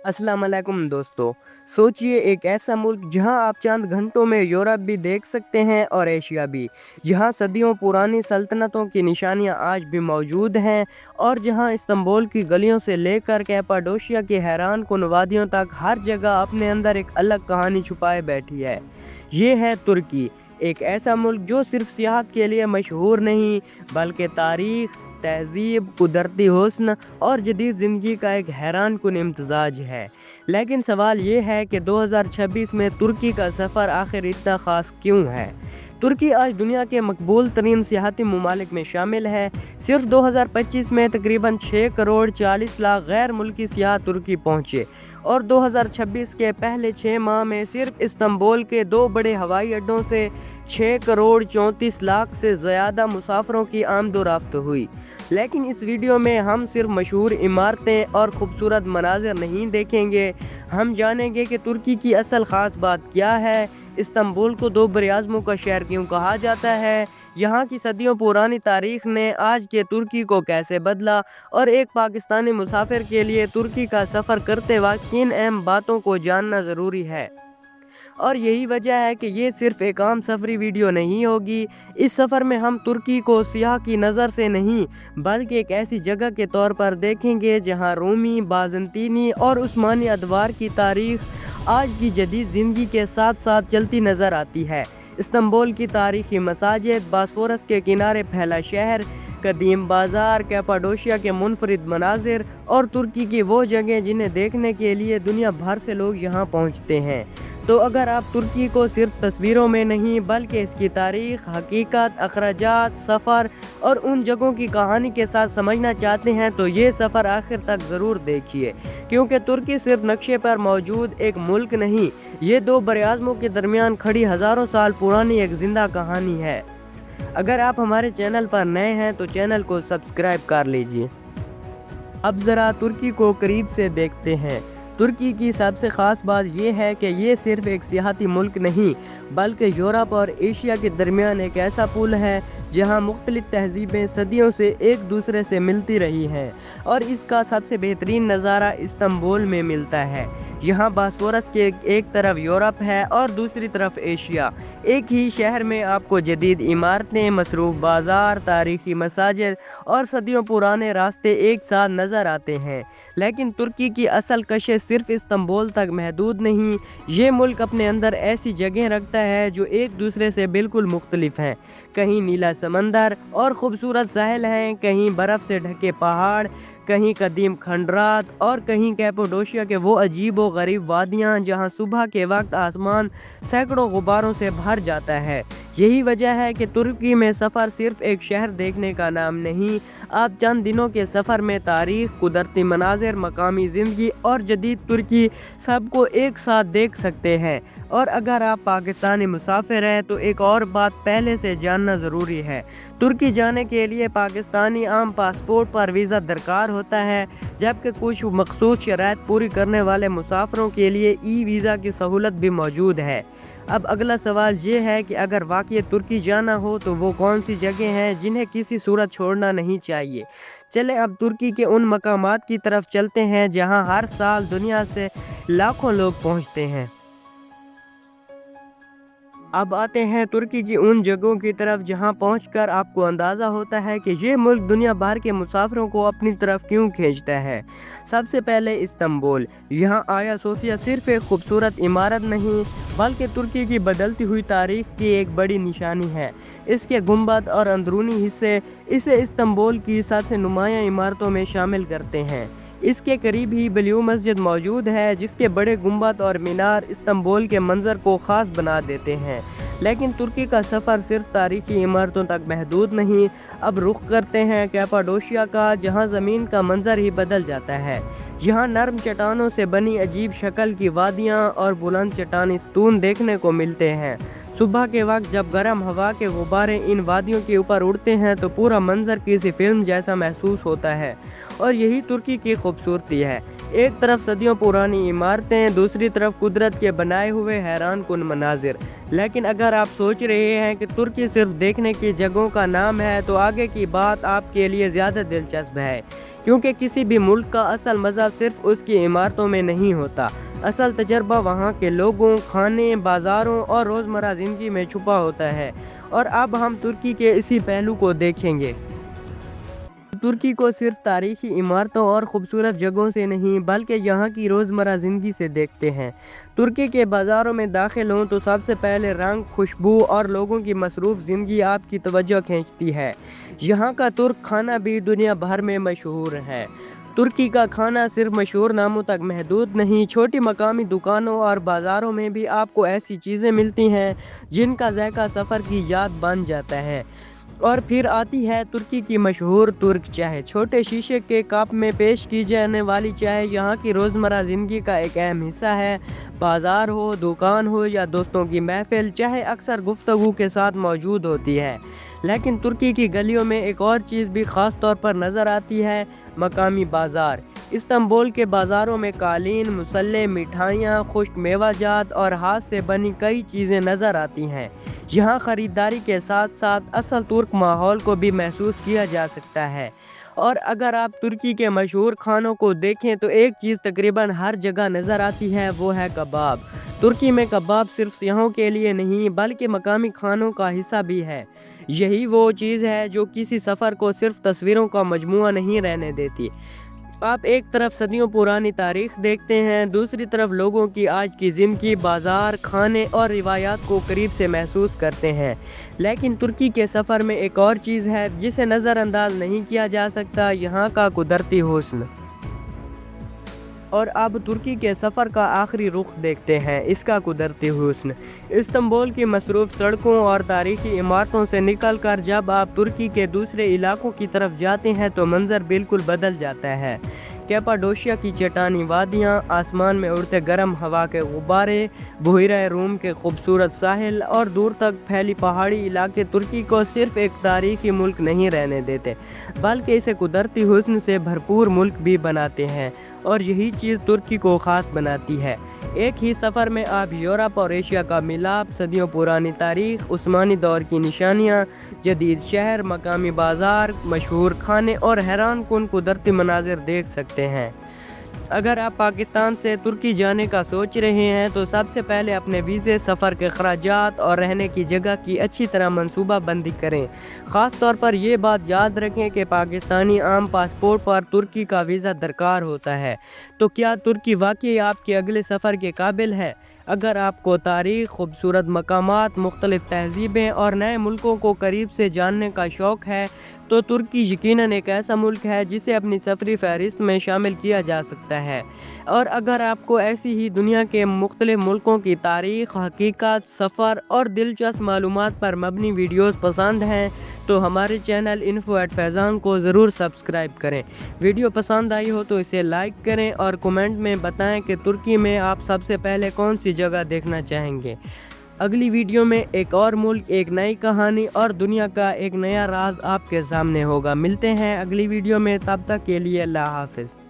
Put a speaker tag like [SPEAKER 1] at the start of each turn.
[SPEAKER 1] अस्सलाम वालेकुम दोस्तों। सोचिए एक ऐसा मुल्क जहां आप चंद घंटों में यूरोप भी देख सकते हैं और एशिया भी, जहां सदियों पुरानी सल्तनतों की निशानियां आज भी मौजूद हैं और जहां इस्तांबुल की गलियों से लेकर कैपाडोशिया की हैरान कुन वादियों तक हर जगह अपने अंदर एक अलग कहानी छुपाए बैठी है। ये है तुर्की, एक ऐसा मुल्क जो सिर्फ सियाहत के लिए मशहूर नहीं बल्कि तारीख, तहजीब, कुदरती हुस्न और जदीद ज़िंदगी का एक हैरान कुन इम्तजाज है। लेकिन सवाल ये है कि 2026 में तुर्की का सफ़र आखिर इतना ख़ास क्यों है? तुर्की आज दुनिया के मकबूल तरीन सियाहती ममालिक में शामिल है। सिर्फ 2025 में तकरीबन 6 करोड़ 40 लाख गैर मुल्की सियाह तुर्की पहुँचे और 2026 के पहले 6 माह में सिर्फ इस्तांबुल के 2 बड़े हवाई अड्डों से 6 करोड़ 34 लाख से ज़्यादा मुसाफिरों की आमदोरफ्त हुई। लेकिन इस वीडियो में हम सिर्फ मशहूर इमारतें और ख़ूबसूरत मनाज़िर नहीं देखेंगे, हम जानेंगे कि तुर्की की असल ख़ास बात क्या है, इस्तांबुल को 2 बरआज़मों का शहर क्यों कहा जाता है, यहाँ की सदियों पुरानी तारीख़ ने आज के तुर्की को कैसे बदला और एक पाकिस्तानी मुसाफिर के लिए तुर्की का सफ़र करते वक्त किन अहम बातों को जानना ज़रूरी है। और यही वजह है कि ये सिर्फ़ एक आम सफ़री वीडियो नहीं होगी। इस सफ़र में हम तुर्की को सियाह की नज़र से नहीं बल्कि एक ऐसी जगह के तौर पर देखेंगे जहाँ रोमी, बाज़ंतीनी और उस्मानी अदवार की तारीख़ आज की जदीद ज़िंदगी के साथ साथ चलती नज़र आती है। इस्तांबुल की तारीख़ी मसाजिद, बास्फोरस के किनारे फैला शहर, कदीम बाज़ार, कैपाडोशिया के मुनफरिद मनाजिर और तुर्की की वो जगह जिन्हें देखने के लिए दुनिया भर से लोग यहाँ पहुँचते हैं। तो अगर आप तुर्की को सिर्फ तस्वीरों में नहीं बल्कि इसकी तारीख़, हकीकत, अखराजात, सफ़र और उन जगहों की कहानी के साथ समझना चाहते हैं तो ये सफ़र आखिर तक ज़रूर देखिए, क्योंकि तुर्की सिर्फ नक्शे पर मौजूद एक मुल्क नहीं, ये 2 बरआज़मों के दरमियान खड़ी हज़ारों साल पुरानी एक ज़िंदा कहानी है। अगर आप हमारे चैनल पर नए हैं तो चैनल को सब्सक्राइब कर लीजिए। अब ज़रा तुर्की को करीब से देखते हैं। तुर्की की सबसे ख़ास बात यह है कि ये सिर्फ़ एक सियाहती मुल्क नहीं बल्कि यूरोप और एशिया के दरमियान एक ऐसा पुल है जहाँ मुख्तलिफ़ तहज़ीबें सदियों से एक दूसरे से मिलती रही हैं और इसका सबसे बेहतरीन नज़ारा इस्तांबुल में मिलता है। यहाँ बास्फोरस के एक तरफ यूरोप है और दूसरी तरफ एशिया। एक ही शहर में आपको जदीद इमारतें, मसरूफ़ बाज़ार, तारीख़ी मसाजिद और सदियों पुराने रास्ते एक साथ नज़र आते हैं। लेकिन तुर्की की असल कशिश सिर्फ इस्तांबुल तक महदूद नहीं, ये मुल्क अपने अंदर ऐसी जगह रखता है जो एक दूसरे से बिल्कुल मुख्तलिफ हैं। कहीं नीला समंदर और ख़ूबसूरत साहिल हैं, कहीं बर्फ़ से ढके पहाड़, कहीं कदीम खंडरात और कहीं कैपाडोशिया के वो अजीब व गरीब वादियाँ जहाँ सुबह के वक्त आसमान सैकड़ों गुब्बारों से भर जाता है। यही वजह है कि तुर्की में सफ़र सिर्फ़ एक शहर देखने का नाम नहीं, आप चंद दिनों के सफ़र में तारीख़, कुदरती मनाज़िर, मकामी ज़िंदगी और जदीद तुर्की सबको एक साथ देख सकते हैं। और अगर आप पाकिस्तानी मुसाफिर हैं तो एक और बात पहले से जानना ज़रूरी है। तुर्की जाने के लिए पाकिस्तानी आम पासपोर्ट पर वीज़ा दरकार होता है, जबकि कुछ मखसूस शराइत पूरी करने वाले मुसाफिरों के लिए ई वीज़ा की सहूलत भी मौजूद है। अब अगला सवाल ये है कि अगर वाकई तुर्की जाना हो तो वो कौन सी जगह हैं जिन्हें किसी सूरत छोड़ना नहीं चाहिए। चलें अब तुर्की के उन मकामात की तरफ चलते हैं जहां हर साल दुनिया से लाखों लोग पहुंचते हैं। अब आते हैं तुर्की की उन जगहों की तरफ जहां पहुंचकर आपको अंदाज़ा होता है कि ये मुल्क दुनिया भर के मुसाफिरों को अपनी तरफ क्यों खींचता है। सबसे पहले इस्तांबुल। यहाँ आया सोफिया सिर्फ एक खूबसूरत इमारत नहीं बल्कि तुर्की की बदलती हुई तारीख की एक बड़ी निशानी है। इसके गुंबद और अंदरूनी हिस्से इसे इस्तांबुल की सबसे नुमायाँ इमारतों में शामिल करते हैं। इसके करीब ही ब्लू मस्जिद मौजूद है जिसके बड़े गुंबद और मीनार इस्तांबुल के मंजर को ख़ास बना देते हैं। लेकिन तुर्की का सफ़र सिर्फ तारीखी इमारतों तक महदूद नहीं, अब रुख करते हैं कैपाडोशिया का, जहां ज़मीन का मंजर ही बदल जाता है। यहाँ नरम चट्टानों से बनी अजीब शक्ल की वादियाँ और बुलंद चट्टानी स्तून देखने को मिलते हैं। सुबह के वक्त जब गर्म हवा के गुब्बारे इन वादियों के ऊपर उड़ते हैं तो पूरा मंजर किसी फिल्म जैसा महसूस होता है और यही तुर्की की खूबसूरती है। एक तरफ सदियों पुरानी इमारतें, दूसरी तरफ कुदरत के बनाए हुए हैरान कुन मनाजिर। लेकिन अगर आप सोच रहे हैं कि तुर्की सिर्फ देखने की जगहों का नाम है तो आगे की बात आपके लिए ज़्यादा दिलचस्प है। کیونکہ کسی بھی ملک کا اصل مزہ صرف اس کی عمارتوں میں نہیں ہوتا، اصل تجربہ وہاں کے لوگوں، کھانے، بازاروں اور روزمرہ زندگی میں چھپا ہوتا ہے۔ اور اب ہم ترکی کے اسی پہلو کو دیکھیں گے۔ ترکی کو صرف تاریخی عمارتوں اور خوبصورت جگہوں سے نہیں بلکہ یہاں کی روزمرہ زندگی سے دیکھتے ہیں۔ ترکی کے بازاروں میں داخل ہوں تو سب سے پہلے رنگ، خوشبو اور لوگوں کی مصروف زندگی آپ کی توجہ کھینچتی ہے۔ یہاں کا ترک کھانا بھی دنیا بھر میں مشہور ہے۔ ترکی کا کھانا صرف مشہور ناموں تک محدود نہیں، چھوٹی مقامی دکانوں اور بازاروں میں بھی آپ کو ایسی چیزیں ملتی ہیں جن کا ذائقہ سفر کی یاد بن جاتا ہے۔ اور پھر آتی ہے ترکی کی مشہور ترک چائے۔ چھوٹے شیشے کے کپ میں پیش کی جانے والی چائے یہاں کی روزمرہ زندگی کا ایک اہم حصہ ہے۔ بازار ہو، دکان ہو یا دوستوں کی محفل، چائے اکثر گفتگو کے ساتھ موجود ہوتی ہے۔ لیکن ترکی کی گلیوں میں ایک اور چیز بھی خاص طور پر نظر آتی ہے، مقامی بازار۔ استنبول کے بازاروں میں قالین، مسلح، مٹھائیاں، خشک میوہ جات اور ہاتھ سے بنی کئی چیزیں نظر آتی ہیں۔ یہاں خریداری کے ساتھ ساتھ اصل ترک ماحول کو بھی محسوس کیا جا سکتا ہے۔ اور اگر آپ ترکی کے مشہور کھانوں کو دیکھیں تو ایک چیز تقریباً ہر جگہ نظر آتی ہے، وہ ہے کباب۔ ترکی میں کباب صرف سیاحوں کے لیے نہیں بلکہ مقامی کھانوں کا حصہ بھی ہے۔ یہی وہ چیز ہے جو کسی سفر کو صرف تصویروں کا مجموعہ نہیں رہنے دیتی۔ آپ ایک طرف صدیوں پرانی تاریخ دیکھتے ہیں، دوسری طرف لوگوں کی آج کی زندگی، بازار، کھانے اور روایات کو قریب سے محسوس کرتے ہیں۔ لیکن ترکی کے سفر میں ایک اور چیز ہے جسے نظر انداز نہیں کیا جا سکتا، یہاں کا قدرتی حسن۔ اور اب ترکی کے سفر کا آخری رخ دیکھتے ہیں، اس کا قدرتی حسن۔ استنبول کی مصروف سڑکوں اور تاریخی عمارتوں سے نکل کر جب آپ ترکی کے دوسرے علاقوں کی طرف جاتے ہیں تو منظر بالکل بدل جاتا ہے۔ کیپاڈوشیا کی چٹانی وادیاں، آسمان میں اڑتے گرم ہوا کے غبارے، بحیرہ روم کے خوبصورت ساحل اور دور تک پھیلی پہاڑی علاقے ترکی کو صرف ایک تاریخی ملک نہیں رہنے دیتے بلکہ اسے قدرتی حسن سے بھرپور ملک بھی بناتے ہیں، اور یہی چیز ترکی کو خاص بناتی ہے۔ ایک ہی سفر میں آپ یورپ اور ایشیا کا ملاپ، صدیوں پرانی تاریخ، عثمانی دور کی نشانیاں، جدید شہر، مقامی بازار، مشہور کھانے اور حیران کن قدرتی مناظر دیکھ سکتے ہیں۔ اگر آپ پاکستان سے ترکی جانے کا سوچ رہے ہیں تو سب سے پہلے اپنے ویزے، سفر کے اخراجات اور رہنے کی جگہ کی اچھی طرح منصوبہ بندی کریں۔ خاص طور پر یہ بات یاد رکھیں کہ پاکستانی عام پاسپورٹ پر ترکی کا ویزا درکار ہوتا ہے۔ تو کیا ترکی واقعی آپ کے اگلے سفر کے قابل ہے؟ اگر آپ کو تاریخ، خوبصورت مقامات، مختلف تہذیبیں اور نئے ملکوں کو قریب سے جاننے کا شوق ہے تو ترکی یقیناً ایک ایسا ملک ہے جسے اپنی سفری فہرست میں شامل کیا جا سکتا ہے۔ اور اگر آپ کو ایسی ہی دنیا کے مختلف ملکوں کی تاریخ، حقیقت، سفر اور دلچسپ معلومات پر مبنی ویڈیوز پسند ہیں تو ہمارے چینل info@faizan کو ضرور سبسکرائب کریں۔ ویڈیو پسند آئی ہو تو اسے لائک کریں اور کمنٹ میں بتائیں کہ ترکی میں آپ سب سے پہلے کون سی جگہ دیکھنا چاہیں گے۔ اگلی ویڈیو میں ایک اور ملک، ایک نئی کہانی اور دنیا کا ایک نیا راز آپ کے سامنے ہوگا۔ ملتے ہیں اگلی ویڈیو میں، تب تک کے لیے اللہ حافظ۔